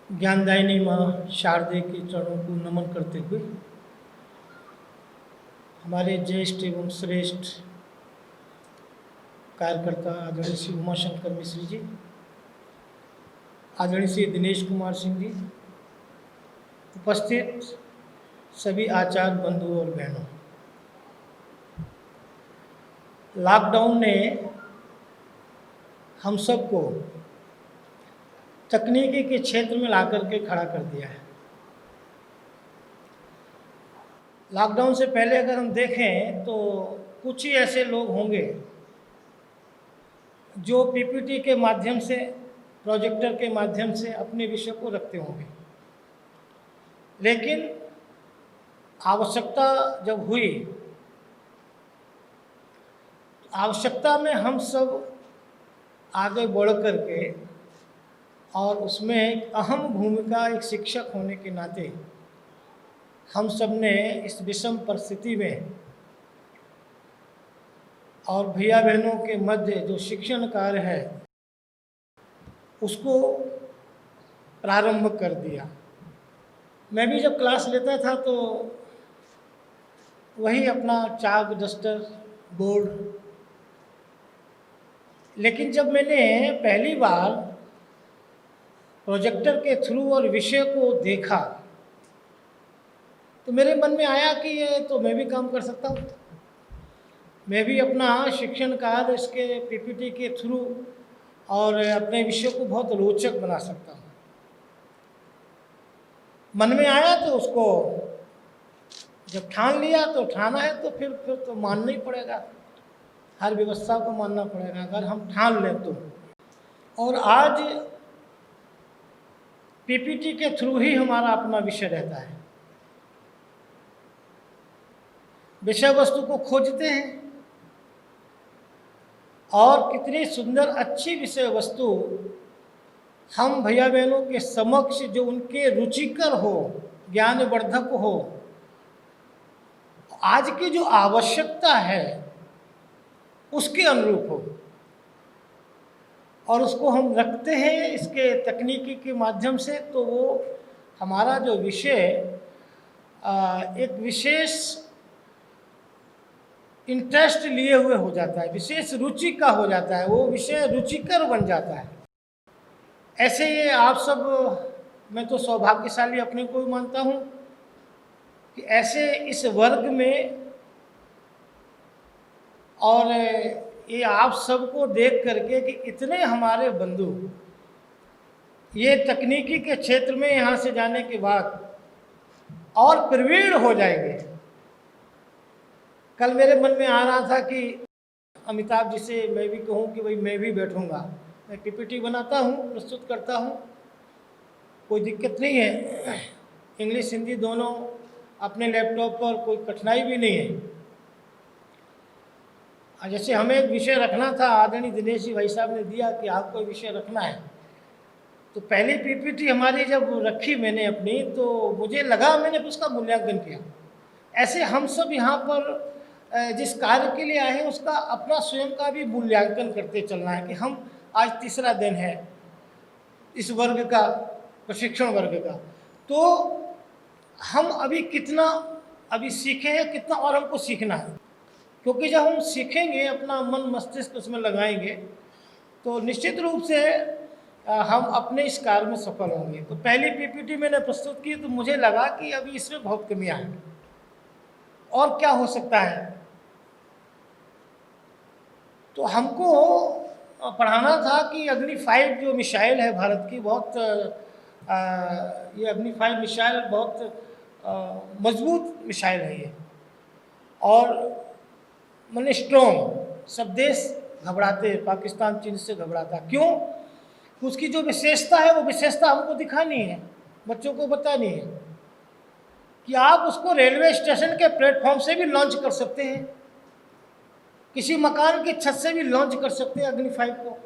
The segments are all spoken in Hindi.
ज्ञानदायिनी माँ शारदे के चरणों को नमन करते हुए हमारे ज्येष्ठ एवं श्रेष्ठ कार्यकर्ता आदरणीय श्री उमाशंकर मिश्र जी, आदरणीय श्री दिनेश कुमार सिंह जी, उपस्थित सभी आचार्य बंधु और बहनों, लॉकडाउन ने हम सबको तकनीकी के क्षेत्र में लाकर के खड़ा कर दिया है। लॉकडाउन से पहले अगर हम देखें तो कुछ ही ऐसे लोग होंगे जो पीपीटी के माध्यम से, प्रोजेक्टर के माध्यम से अपने विषय को रखते होंगे, लेकिन आवश्यकता जब हुई, आवश्यकता में हम सब आगे बढ़ कर के और उसमें एक अहम भूमिका एक शिक्षक होने के नाते हम सब ने इस विषम परिस्थिति में और भैया बहनों के मध्य जो शिक्षण कार्य है उसको प्रारंभ कर दिया। मैं भी जब क्लास लेता था तो वही अपना चाक, डस्टर, बोर्ड, लेकिन जब मैंने पहली बार प्रोजेक्टर के थ्रू और विषय को देखा तो मेरे मन में आया कि ये तो मैं भी काम कर सकता हूँ, मैं भी अपना शिक्षण कार्य इसके पीपीटी के थ्रू और अपने विषय को बहुत रोचक बना सकता हूँ। मन में आया तो उसको जब ठान लिया तो ठाना है तो फिर तो मानना ही पड़ेगा, हर व्यवस्था को मानना पड़ेगा अगर हम ठान लें तो। और आज पीपीटी के थ्रू ही हमारा अपना विषय रहता है, विषय वस्तु को खोजते हैं और कितनी सुंदर अच्छी विषय वस्तु हम भैया बहनों के समक्ष जो उनके रुचिकर हो, ज्ञानवर्धक हो, आज की जो आवश्यकता है उसके अनुरूप हो, और उसको हम रखते हैं इसके तकनीकी के माध्यम से, तो वो हमारा जो विषय एक विशेष इंटरेस्ट लिए हुए हो जाता है, विशेष रुचि का हो जाता है, वो विषय रुचिकर बन जाता है। ऐसे ये आप सब, मैं तो सौभाग्यशाली अपने को भी मानता हूँ कि ऐसे इस वर्ग में और ये आप सबको देख करके कि इतने हमारे बंधु ये तकनीकी के क्षेत्र में यहाँ से जाने के बाद और प्रवीण हो जाएंगे। कल मेरे मन में आ रहा था कि अमिताभ जी से मैं भी कहूँ कि भाई मैं भी बैठूँगा, मैं पीपीटी बनाता हूँ, प्रस्तुत करता हूँ, कोई दिक्कत नहीं है, इंग्लिश हिंदी दोनों अपने लैपटॉप पर, कोई कठिनाई भी नहीं है। जैसे हमें एक विषय रखना था, आदरणीय दिनेश जी भाई साहब ने दिया कि आपको विषय रखना है, तो पहली पीपीटी हमारी जब रखी मैंने अपनी, तो मुझे लगा मैंने उसका मूल्यांकन किया। ऐसे हम सब यहाँ पर जिस कार्य के लिए आए हैं उसका अपना स्वयं का भी मूल्यांकन करते चलना है कि हम आज तीसरा दिन है इस वर्ग का, प्रशिक्षण वर्ग का, तो हम अभी कितना अभी सीखे हैं, कितना और हमको सीखना है, क्योंकि जब हम सीखेंगे, अपना मन मस्तिष्क उसमें लगाएंगे, तो निश्चित रूप से हम अपने इस कार्य में सफल होंगे। तो पहली पीपीटी मैंने प्रस्तुत की तो मुझे लगा कि अभी इसमें बहुत कमियां हैं और क्या हो सकता है। तो हमको पढ़ाना था कि अग्नि 5 जो मिसाइल है भारत की, बहुत ये अग्नि 5 मिसाइल बहुत मजबूत मिसाइल है ये, और मैंने स्ट्रॉन्ग, सब देश घबराते, पाकिस्तान चीन से घबराता, क्यों? उसकी जो विशेषता है वो विशेषता हमको दिखानी है, बच्चों को बतानी है कि आप उसको रेलवे स्टेशन के प्लेटफॉर्म से भी लॉन्च कर सकते हैं, किसी मकान की छत से भी लॉन्च कर सकते हैं अग्नि 5 को,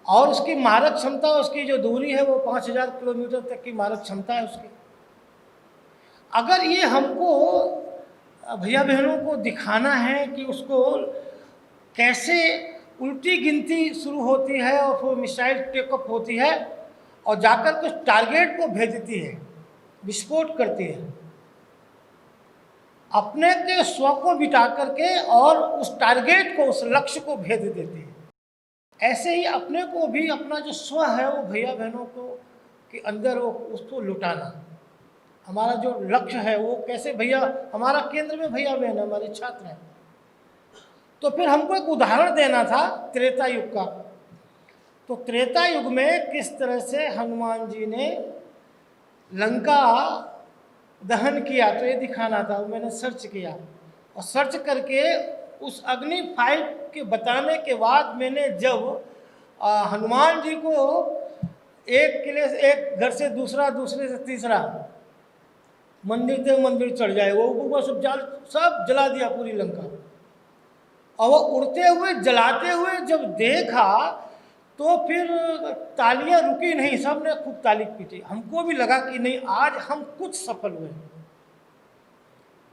और उसकी मारक क्षमता, उसकी जो दूरी है वो 5000 किलोमीटर तक की मारक क्षमता है उसकी। अगर ये हमको भैया बहनों को दिखाना है कि उसको कैसे उल्टी गिनती शुरू होती है और फिर मिसाइल टेकअप होती है और जाकर के टारगेट को भेजती है, विस्फोट करती है, अपने के स्व को बिठा करके और उस टारगेट को, उस लक्ष्य को भेज देती है। ऐसे ही अपने को भी, अपना जो स्व है वो भैया बहनों को के अंदर वो उसको लुटाना, हमारा जो लक्ष्य है वो कैसे, भैया हमारा केंद्र में भैया बहन हमारे छात्र हैं। तो फिर हमको एक उदाहरण देना था त्रेता युग का। तो त्रेता युग में किस तरह से हनुमान जी ने लंका दहन किया, तो ये दिखाना था। मैंने सर्च किया और सर्च करके उस अग्नि फाइट के बताने के बाद मैंने जब हनुमान जी को एक किले से, एक घर से दूसरा, दूसरे से तीसरा, मंदिर से मंदिर चढ़ जाए, वो सब जला दिया पूरी लंका। और वो उड़ते हुए जलाते हुए जब देखा तो फिर तालियां रुकी नहीं, सब ने खूब ताली पीटी। हमको भी लगा कि नहीं, आज हम कुछ सफल हुए।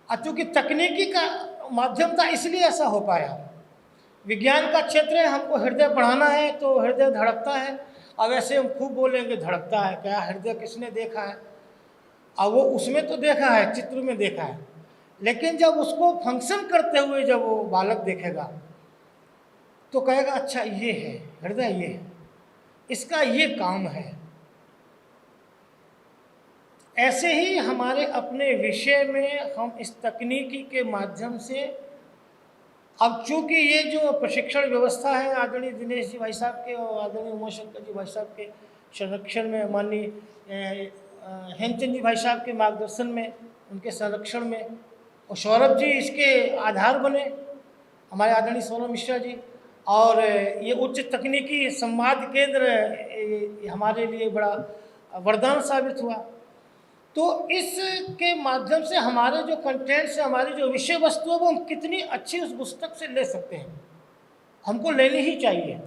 चूंकि तकनीकी का माध्यम था इसलिए ऐसा हो पाया। विज्ञान का क्षेत्र है, हमको हृदय बढ़ाना है तो हृदय धड़कता है। अब ऐसे हम खूब बोलेंगे धड़कता है, क्या हृदय किसने देखा है? अब वो उसमें तो देखा है, चित्र में देखा है, लेकिन जब उसको फंक्शन करते हुए जब वो बालक देखेगा तो कहेगा अच्छा ये है हृदय, ये है, इसका ये काम है। ऐसे ही हमारे अपने विषय में हम इस तकनीकी के माध्यम से, अब चूंकि ये जो प्रशिक्षण व्यवस्था है आदरणीय दिनेश जी भाई साहब के और आदरणीय उमाशंकर जी भाई साहब के संरक्षण में, माननीय हेमचंद जी भाई साहब के मार्गदर्शन में, उनके संरक्षण में, और सौरभ जी इसके आधार बने, हमारे आदरणीय सौरभ मिश्रा जी, और ये उच्च तकनीकी संवाद केंद्र हमारे लिए बड़ा वरदान साबित हुआ। तो इसके माध्यम से हमारे जो कंटेंट से, हमारी जो विषय वस्तु है वो हम कितनी अच्छी उस पुस्तक से ले सकते हैं, हमको लेनी ही चाहिए।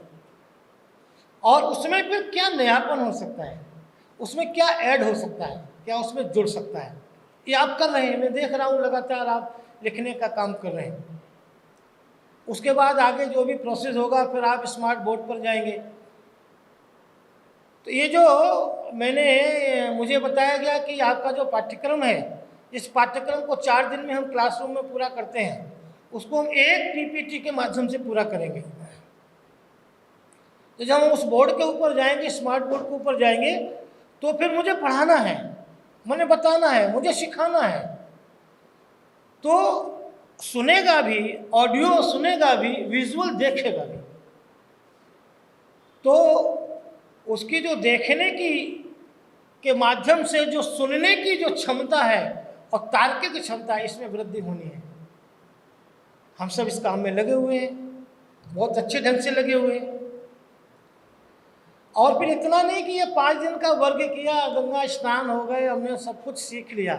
और उसमें फिर क्या नयापन हो सकता है, उसमें क्या ऐड हो सकता है, क्या उसमें जुड़ सकता है, ये आप कर रहे हैं। मैं देख रहा हूँ लगातार आप लिखने का काम कर रहे हैं। उसके बाद आगे जो भी प्रोसेस होगा फिर आप स्मार्ट बोर्ड पर जाएंगे। तो ये जो मुझे बताया गया कि आपका जो पाठ्यक्रम है, इस पाठ्यक्रम को 4 दिन में हम क्लासरूम में पूरा करते हैं, उसको हम एक पीपीटी के माध्यम से पूरा करेंगे। तो जब हम उस बोर्ड के ऊपर जाएंगे, स्मार्ट बोर्ड के ऊपर जाएंगे, तो फिर मुझे पढ़ाना है, मुझे बताना है, मुझे सिखाना है। तो सुनेगा भी, ऑडियो सुनेगा भी, विजुअल देखेगा भी। तो उसकी जो देखने की के माध्यम से जो सुनने की जो क्षमता है और तार्किक क्षमता है, इसमें वृद्धि होनी है। हम सब इस काम में लगे हुए हैं, बहुत अच्छे ढंग से लगे हुए हैं। और फिर इतना नहीं कि ये 5 दिन का वर्ग किया, गंगा स्नान हो गए, हमने सब कुछ सीख लिया,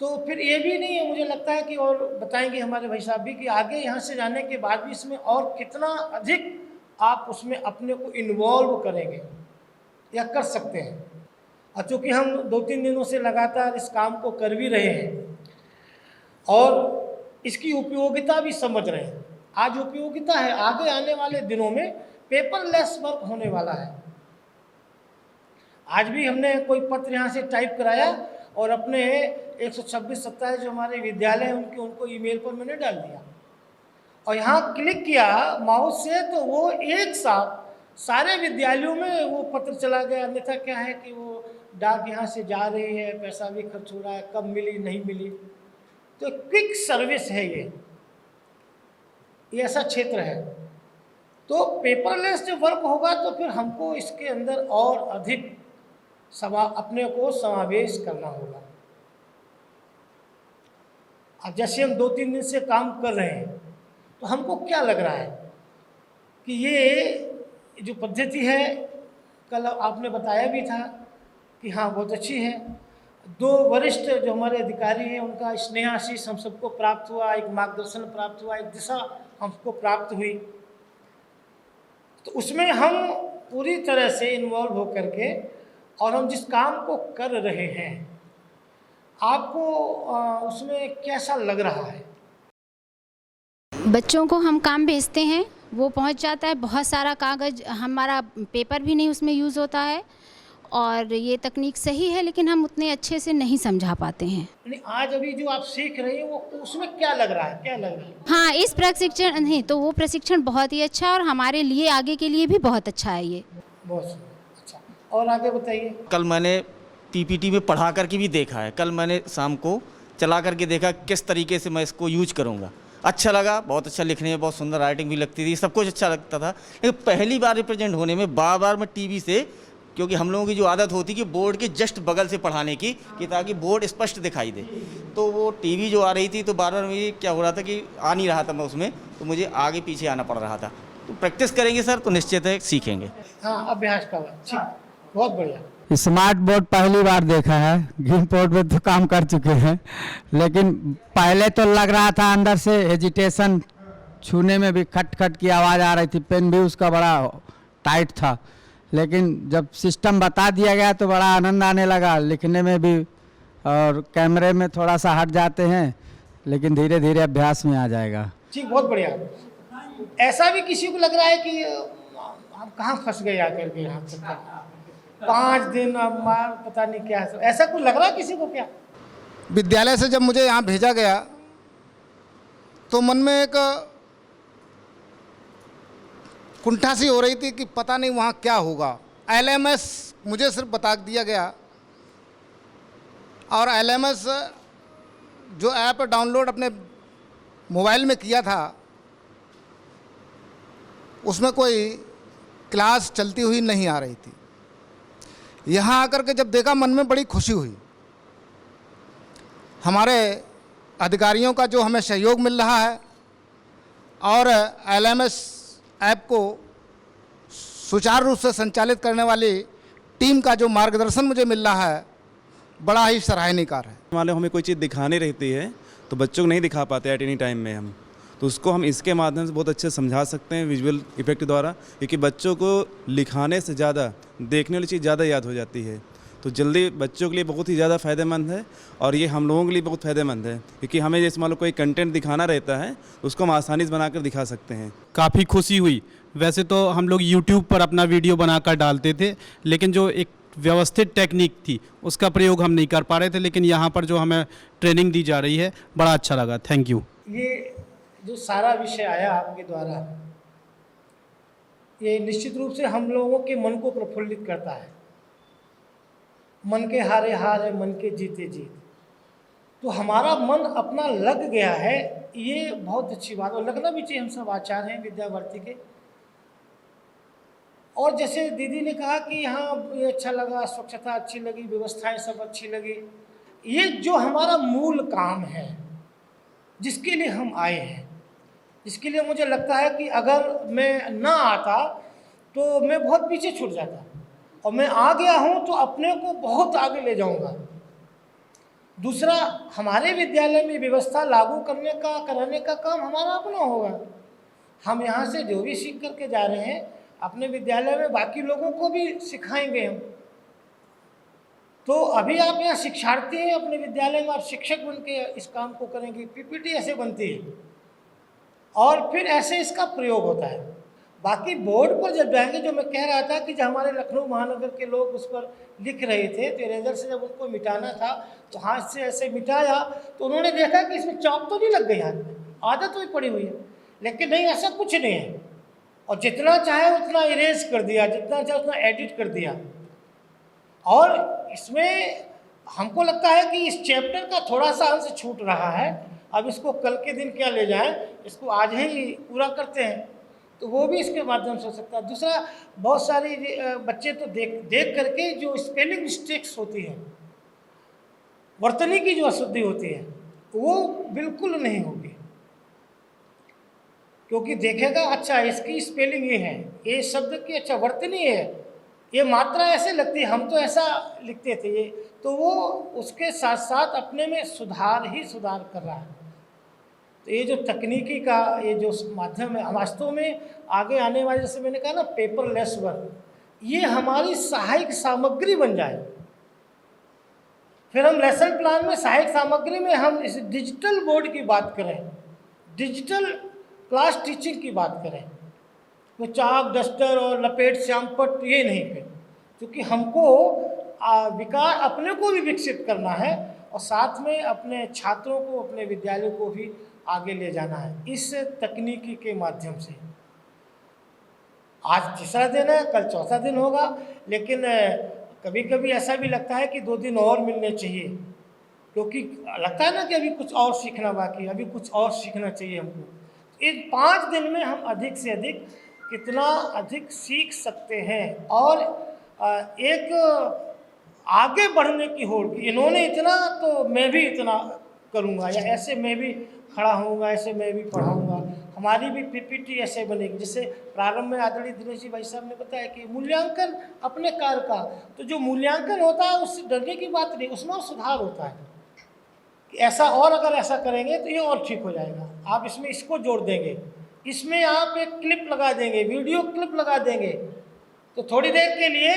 तो फिर ये भी नहीं है। मुझे लगता है कि, और बताएंगे हमारे भाई साहब भी, कि आगे यहाँ से जाने के बाद भी इसमें और कितना अधिक आप उसमें अपने को इन्वॉल्व करेंगे या कर सकते हैं। और चूँकि हम 2-3 दिनों से लगातार इस काम को कर भी रहे हैं और इसकी उपयोगिता भी समझ रहे हैं। आज उपयोगिता है, आगे आने वाले दिनों में पेपरलेस वर्क होने वाला है। आज भी हमने कोई पत्र यहाँ से टाइप कराया और अपने 126-27 जो हमारे विद्यालय हैं उनको ईमेल पर मैंने डाल दिया, और यहाँ क्लिक किया माउस से, तो वो एक साथ सारे विद्यालयों में वो पत्र चला गया। अन्यथा क्या है कि वो डाक यहाँ से जा रही है, पैसा भी खर्च हो रहा है, कब मिली नहीं मिली। तो क्विक सर्विस है ये ऐसा क्षेत्र है। तो पेपरलेस जब वर्क होगा तो फिर हमको इसके अंदर और अधिक अपने को समावेश करना होगा। अब जैसे हम 2-3 दिन से काम कर रहे हैं, तो हमको क्या लग रहा है कि ये जो पद्धति है, कल आपने बताया भी था कि हाँ बहुत अच्छी है। 2 वरिष्ठ जो हमारे अधिकारी हैं उनका स्नेह आशीष हम सबको प्राप्त हुआ, एक मार्गदर्शन प्राप्त हुआ, एक दिशा हमको प्राप्त हुई। तो उसमें हम पूरी तरह से इन्वॉल्व होकर के, और हम जिस काम को कर रहे हैं, आपको उसमें कैसा लग रहा है? बच्चों को हम काम भेजते हैं वो पहुंच जाता है। बहुत सारा कागज़, हमारा पेपर भी नहीं उसमें यूज़ होता है। और ये तकनीक सही है, लेकिन हम उतने अच्छे से नहीं समझा पाते हैं। यानी आज अभी जो आप सीख रही हो वो उसमें क्या लग रहा है, क्या लग रहा है? हाँ, इस प्रशिक्षण नहीं तो वो प्रशिक्षण बहुत ही अच्छा है और हमारे लिए आगे के लिए भी बहुत अच्छा है ये। बहुत सुंदर। अच्छा, और आगे बताइए। कल मैंने पीपीटी में पढ़ा करके भी देखा है, कल मैंने शाम को चला करके देखा किस तरीके से मैं इसको यूज करूँगा। अच्छा लगा, बहुत अच्छा, लिखने में बहुत सुंदर राइटिंग भी लगती थी, सब कुछ अच्छा लगता था। लेकिन पहली बार रिप्रेजेंट होने में बार बार मैं टीवी से, क्योंकि हम लोगों की जो आदत होती कि बोर्ड के जस्ट बगल से पढ़ाने की, कि ताकि बोर्ड स्पष्ट दिखाई दे, तो वो टीवी जो आ रही थी तो बार बार मुझे क्या हो रहा था कि आ नहीं रहा था मैं उसमें, तो मुझे आगे पीछे आना पड़ रहा था। तो प्रैक्टिस करेंगे सर तो निश्चित है सीखेंगे। हाँ, अभ्यास का बात, ठीक, बहुत बढ़िया। स्मार्ट बोर्ड पहली बार देखा है, ग्रीन बोर्ड में तो काम कर चुके हैं, लेकिन पहले तो लग रहा था अंदर से एजिटेशन, छूने में भी खट खट की आवाज़ आ रही थी, पेन भी उसका बड़ा टाइट था। लेकिन जब सिस्टम बता दिया गया तो बड़ा आनंद आने लगा, लिखने में भी, और कैमरे में थोड़ा सा हट जाते हैं, लेकिन धीरे धीरे अभ्यास में आ जाएगा। ठीक, बहुत बढ़िया। ऐसा भी किसी को लग रहा है कि हम कहाँ फंस गए आकर के यहाँ तक 5 दिन, अब मार पता नहीं क्या है, ऐसा कुछ लग रहा है किसी को क्या? विद्यालय से जब मुझे यहाँ भेजा गया तो मन में एक कुंठा सी हो रही थी कि पता नहीं वहाँ क्या होगा। LMS मुझे सिर्फ बता दिया गया, और LMS जो ऐप डाउनलोड अपने मोबाइल में किया था उसमें कोई क्लास चलती हुई नहीं आ रही थी। यहाँ आकर के जब देखा मन में बड़ी खुशी हुई। हमारे अधिकारियों का जो हमें सहयोग मिल रहा है और LMS ऐप को सुचारू रूप से संचालित करने वाली टीम का जो मार्गदर्शन मुझे मिल रहा है, बड़ा ही सराहनीय कार्य है। मान लो हमें कोई चीज़ दिखानी रहती है तो बच्चों को नहीं दिखा पाते एट एनी टाइम में हम, तो उसको हम इसके माध्यम से बहुत अच्छे से समझा सकते हैं विजुअल इफेक्ट द्वारा, क्योंकि बच्चों को लिखाने से ज़्यादा देखने वाली चीज़ ज़्यादा याद हो जाती है। तो जल्दी बच्चों के लिए बहुत ही ज़्यादा फ़ायदेमंद है, और ये हम लोगों के लिए बहुत फ़ायदेमंद है, क्योंकि हमें जैसे मान लो कोई कंटेंट दिखाना रहता है तो उसको हम आसानी से बनाकर दिखा सकते हैं। काफ़ी खुशी हुई। वैसे तो हम लोग यूट्यूब पर अपना वीडियो बनाकर डालते थे, लेकिन जो एक व्यवस्थित टेक्निक थी उसका प्रयोग हम नहीं कर पा रहे थे, लेकिन यहाँ पर जो हमें ट्रेनिंग दी जा रही है बड़ा अच्छा लगा। Thank you. ये जो सारा विषय आया आपके द्वारा, ये निश्चित रूप से हम लोगों के मन को प्रफुल्लित करता है। मन के हारे हार है, मन के जीते जीत। तो हमारा मन अपना लग गया है, ये बहुत अच्छी बात, और लगना भी चाहिए। हम सब आचार्य हैं विद्यावर्ती के। और जैसे दीदी ने कहा कि यहाँ ये अच्छा लगा, स्वच्छता अच्छी लगी, व्यवस्थाएं सब अच्छी लगी, ये जो हमारा मूल काम है जिसके लिए हम आए हैं, जिसके लिए मुझे लगता है कि अगर मैं ना आता तो मैं बहुत पीछे छूट जाता, और मैं आ गया हूँ तो अपने को बहुत आगे ले जाऊँगा। दूसरा, हमारे विद्यालय में व्यवस्था लागू करने का, कराने का काम हमारा अपना होगा। हम यहाँ से जो भी सीख करके जा रहे हैं अपने विद्यालय में बाकी लोगों को भी सिखाएंगे हम। तो अभी आप यहाँ शिक्षार्थी हैं, अपने विद्यालय में आप शिक्षक बन के इस काम को करेंगे। पीपीटी ऐसे बनती है और फिर ऐसे इसका प्रयोग होता है। बाकी बोर्ड पर जब जाएंगे, जो मैं कह रहा था कि जो हमारे लखनऊ महानगर के लोग उस पर लिख रहे थे, तो इरेजर से जब उनको मिटाना था तो हाथ से ऐसे मिटाया तो उन्होंने देखा कि इसमें चौक तो नहीं लग गई हाथ में, आदत हुई पड़ी हुई है। लेकिन नहीं, ऐसा कुछ नहीं है, और जितना चाहे उतना इरेज कर दिया, जितना चाहे उतना एडिट कर दिया। और इसमें हमको लगता है कि इस चैप्टर का थोड़ा सा अंश छूट रहा है। अब इसको कल के दिन क्या ले जाएं, इसको आज ही पूरा करते हैं, तो वो भी इसके माध्यम से हो सकता है। दूसरा, बहुत सारी बच्चे तो देख करके जो स्पेलिंग मिस्टेक्स होती हैं, वर्तनी की जो अशुद्धि होती है, वो बिल्कुल नहीं होगी, क्योंकि देखेगा अच्छा इसकी स्पेलिंग ये है, ये शब्द की अच्छा वर्तनी है, ये मात्रा ऐसे लगती है, हम तो ऐसा लिखते थे ये, तो वो उसके साथ साथ अपने में सुधार ही सुधार कर रहा है। तो ये जो तकनीकी का ये जो माध्यम है, वास्तव में आगे आने वाले, जैसे मैंने कहा ना, पेपरलेस वर्क, ये हमारी सहायक सामग्री बन जाए। फिर हम लेसन प्लान में सहायक सामग्री में हम इस डिजिटल बोर्ड की बात करें, डिजिटल क्लास टीचिंग की बात करें, कोई चाक डस्टर और लपेट श्यामपट्ट ये नहीं पे, क्योंकि हमको विकास अपने को भी विकसित करना है और साथ में अपने छात्रों को, अपने विद्यालयों को भी आगे ले जाना है इस तकनीकी के माध्यम से। आज तीसरा दिन है, कल चौथा दिन होगा, लेकिन कभी कभी ऐसा भी लगता है कि 2 दिन और मिलने चाहिए, क्योंकि लगता है ना कि अभी कुछ और सीखना बाकी है, अभी कुछ और सीखना चाहिए हमको। इन 5 दिन में हम अधिक से अधिक कितना अधिक सीख सकते हैं और एक आगे बढ़ने की होड़ की, इन्होंने इतना तो मैं भी इतना करूँगा, या ऐसे मैं भी खड़ा होऊंगा, ऐसे मैं भी पढ़ाऊँगा, हमारी भी पीपीटी ऐसे बनेगी। जैसे प्रारंभ में आदरणीय दिनेश जी भाई साहब ने बताया कि मूल्यांकन अपने कार्य का, तो जो मूल्यांकन होता है उससे डरने की बात नहीं, उसमें और सुधार होता है कि ऐसा, और अगर ऐसा करेंगे तो ये और ठीक हो जाएगा। आप इसमें इसको जोड़ देंगे, इसमें आप एक क्लिप लगा देंगे, वीडियो क्लिप लगा देंगे, तो थोड़ी देर के लिए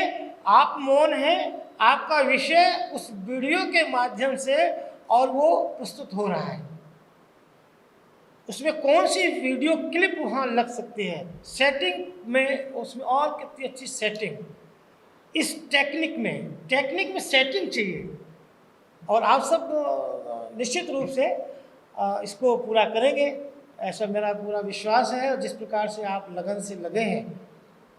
आप मौन हैं, आपका विषय उस वीडियो के माध्यम से और वो प्रस्तुत हो रहा है। उसमें कौन सी वीडियो क्लिप वहाँ लग सकती है, सेटिंग में उसमें और कितनी अच्छी सेटिंग, इस टेक्निक में सेटिंग चाहिए। और आप सब निश्चित रूप से इसको पूरा करेंगे, ऐसा मेरा पूरा विश्वास है। और जिस प्रकार से आप लगन से लगे हैं,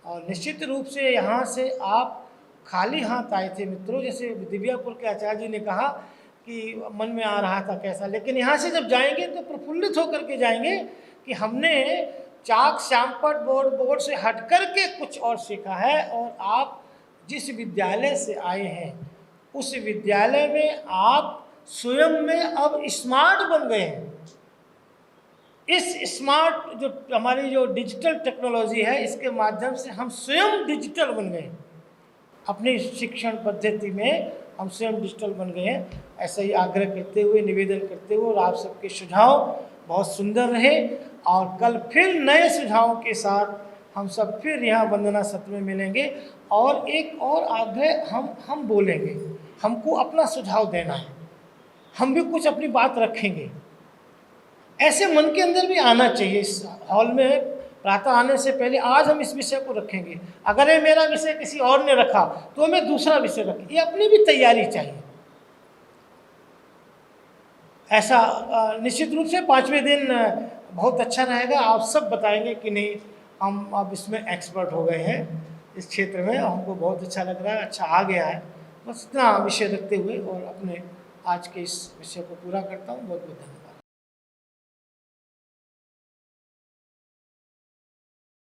और निश्चित रूप से यहाँ से आप खाली हाथ आए थे मित्रों, जैसे दिव्यापुर के आचार्य जी ने कहा कि मन में आ रहा था कैसा, लेकिन यहाँ से जब जाएंगे तो प्रफुल्लित होकर के जाएंगे कि हमने चाक श्यामपट्ट बोर्ड से हट कर के कुछ और सीखा है। और आप जिस विद्यालय से आए हैं उस विद्यालय में आप स्वयं में अब स्मार्ट बन गए हैं। इस स्मार्ट जो हमारी जो डिजिटल टेक्नोलॉजी है, इसके माध्यम से हम स्वयं डिजिटल बन गए हैं। अपनी शिक्षण पद्धति में हम स्वयं डिजिटल बन गए हैं। ऐसा ही आग्रह करते हुए, निवेदन करते हुए, और आप सबके सुझाव बहुत सुंदर रहे, और कल फिर नए सुझावों के साथ हम सब फिर यहाँ वंदना सत्र में मिलेंगे। और एक और आग्रह हम बोलेंगे, हमको अपना सुझाव देना है, हम भी कुछ अपनी बात रखेंगे। ऐसे मन के अंदर भी आना चाहिए। इस हॉल में प्रातः आने से पहले आज हम इस विषय को रखेंगे, अगर ये मेरा विषय किसी और ने रखा तो मैं दूसरा विषय रखें, ये अपनी भी तैयारी चाहिए। ऐसा निश्चित रूप से 5वें दिन बहुत अच्छा रहेगा। आप सब बताएंगे कि नहीं, हम अब इसमें एक्सपर्ट हो गए हैं इस क्षेत्र में, हमको बहुत अच्छा लग रहा है, अच्छा आ गया है। बस इतना विषय रखते हुए और अपने आज के इस विषय को पूरा करता हूँ। बहुत बहुत धन्यवाद।